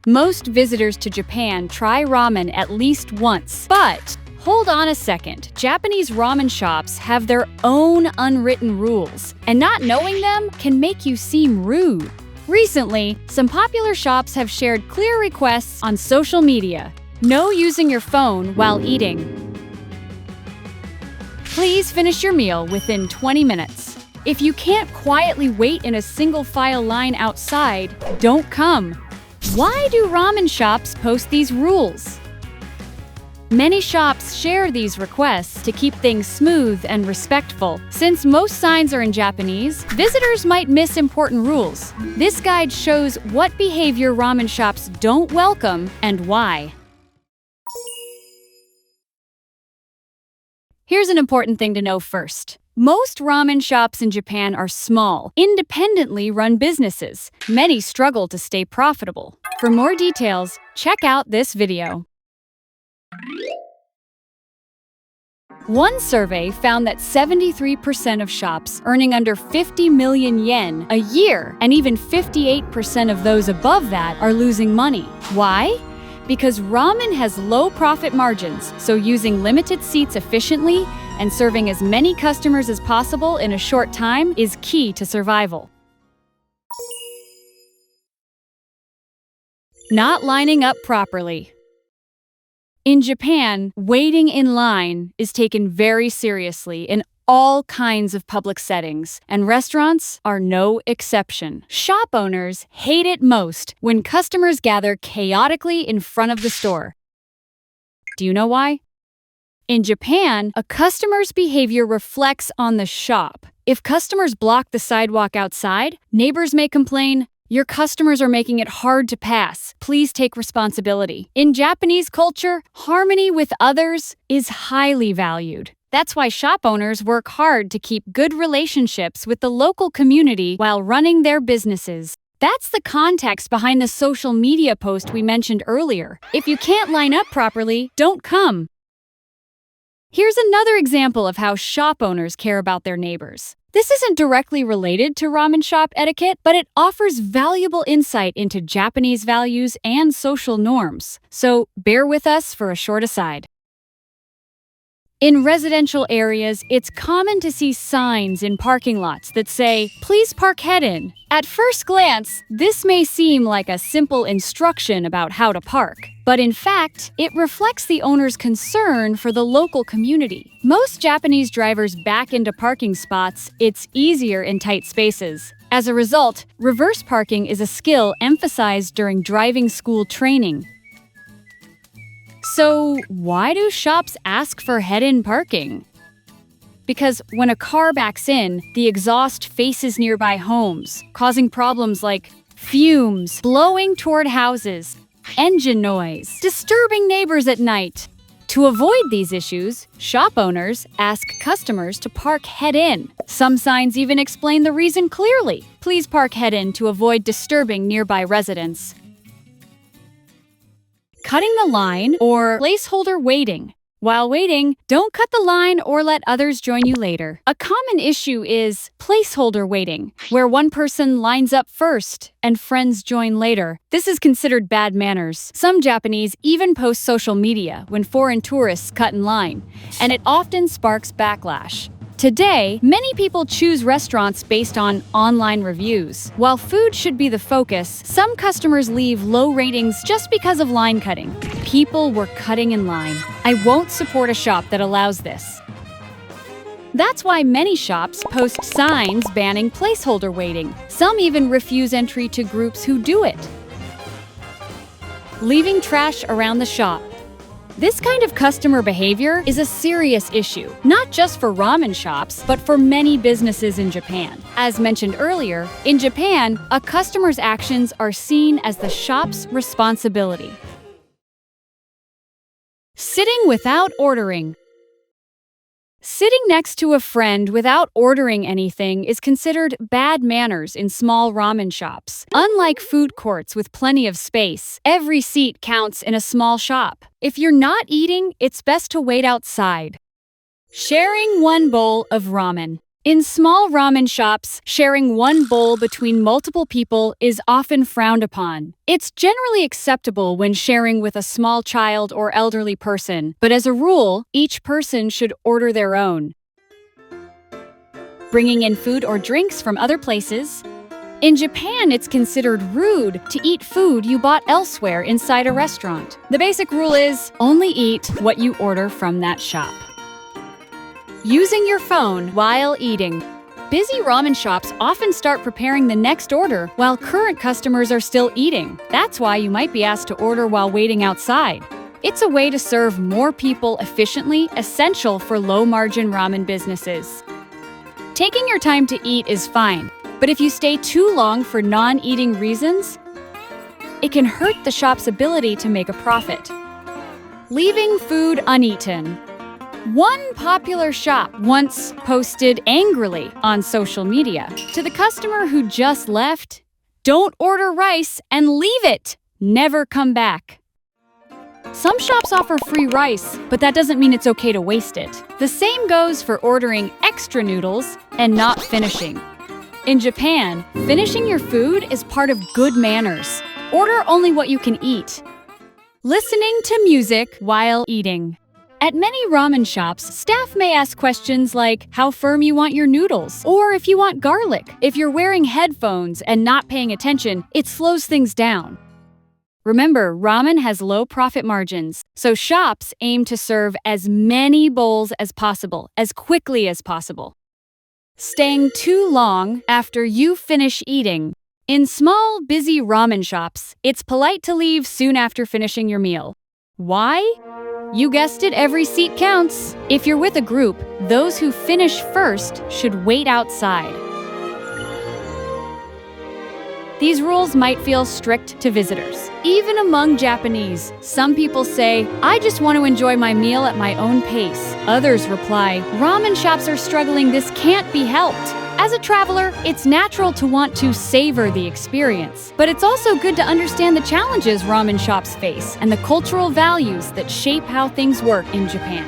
Most visitors to Japan try ramen at least once, but hold on a second. Japanese ramen shops have their own unwritten rules, and not knowing them can make you seem rude. Recently, some popular shops have shared clear requests on social media. No using your phone while eating. Please finish your meal within 20 minutes. If you can't quietly wait in a single file line outside, don't come. Why do ramen shops post these rules? Many shops share these requests to keep things smooth and respectful. Since most signs are in Japanese, visitors might miss important rules. This guide shows what behavior ramen shops don't welcome and why. Here's an important thing to know first. Most ramen shops in Japan are small, independently run businesses. Many struggle to stay profitable. For more details, check out this video. One survey found that 73% of shops earning under 50 million yen a year, and even 58% of those above that, are losing money. Why? Because ramen has low profit margins, so using limited seats efficiently and serving as many customers as possible in a short time is key to survival. Not lining up properly. In Japan, waiting in line is taken very seriously in all kinds of public settings, and restaurants are no exception. Shop owners hate it most when customers gather chaotically in front of the store. Do you know why? In Japan, a customer's behavior reflects on the shop. If customers block the sidewalk outside, neighbors may complain, "Your customers are making it hard to pass. Please take responsibility." In Japanese culture, harmony with others is highly valued. That's why shop owners work hard to keep good relationships with the local community while running their businesses. That's the context behind the social media post we mentioned earlier. If you can't line up properly, don't come. Here's another example of how shop owners care about their neighbors. This isn't directly related to ramen shop etiquette, but it offers valuable insight into Japanese values and social norms. So bear with us for a short aside. In residential areas, it's common to see signs in parking lots that say, "Please park head-in." At first glance, this may seem like a simple instruction about how to park. But in fact, it reflects the owner's concern for the local community. Most Japanese drivers back into parking spots. It's easier in tight spaces. As a result, reverse parking is a skill emphasized during driving school training. So, why do shops ask for head-in parking? Because when a car backs in, the exhaust faces nearby homes, causing problems like fumes, blowing toward houses, engine noise, disturbing neighbors at night. To avoid these issues, shop owners ask customers to park head-in. Some signs even explain the reason clearly. Please park head-in to avoid disturbing nearby residents. Cutting the line or placeholder waiting. While waiting, don't cut the line or let others join you later. A common issue is placeholder waiting, where one person lines up first and friends join later. This is considered bad manners. Some Japanese even post social media when foreign tourists cut in line, and it often sparks backlash. Today, many people choose restaurants based on online reviews. While food should be the focus, some customers leave low ratings just because of line cutting. People were cutting in line. I won't support a shop that allows this. That's why many shops post signs banning placeholder waiting. Some even refuse entry to groups who do it. Leaving trash around the shop. This kind of customer behavior is a serious issue, not just for ramen shops, but for many businesses in Japan. As mentioned earlier, in Japan, a customer's actions are seen as the shop's responsibility. Sitting without ordering. Sitting next to a friend without ordering anything is considered bad manners in small ramen shops. Unlike food courts with plenty of space, every seat counts in a small shop. If you're not eating, it's best to wait outside. Sharing one bowl of ramen. In small ramen shops, sharing one bowl between multiple people is often frowned upon. It's generally acceptable when sharing with a small child or elderly person, but as a rule, each person should order their own. Bringing in food or drinks from other places. In Japan, it's considered rude to eat food you bought elsewhere inside a restaurant. The basic rule is only eat what you order from that shop. Using your phone while eating. Busy ramen shops often start preparing the next order while current customers are still eating. That's why you might be asked to order while waiting outside. It's a way to serve more people efficiently, essential for low-margin ramen businesses. Taking your time to eat is fine, but if you stay too long for non-eating reasons, it can hurt the shop's ability to make a profit. Leaving food uneaten. One popular shop once posted angrily on social media to the customer who just left, "Don't order rice and leave it! Never come back." Some shops offer free rice, but that doesn't mean it's okay to waste it. The same goes for ordering extra noodles and not finishing. In Japan, finishing your food is part of good manners. Order only what you can eat. Listening to music while eating. At many ramen shops, staff may ask questions like how firm you want your noodles, or if you want garlic. If you're wearing headphones and not paying attention, it slows things down. Remember, ramen has low profit margins, so shops aim to serve as many bowls as possible, as quickly as possible. Staying too long after you finish eating. In small, busy ramen shops, it's polite to leave soon after finishing your meal. Why? You guessed it, every seat counts. If you're with a group, those who finish first should wait outside. These rules might feel strict to visitors. Even among Japanese, some people say, "I just want to enjoy my meal at my own pace." Others reply, "Ramen shops are struggling, this can't be helped." As a traveler, it's natural to want to savor the experience, but it's also good to understand the challenges ramen shops face and the cultural values that shape how things work in Japan.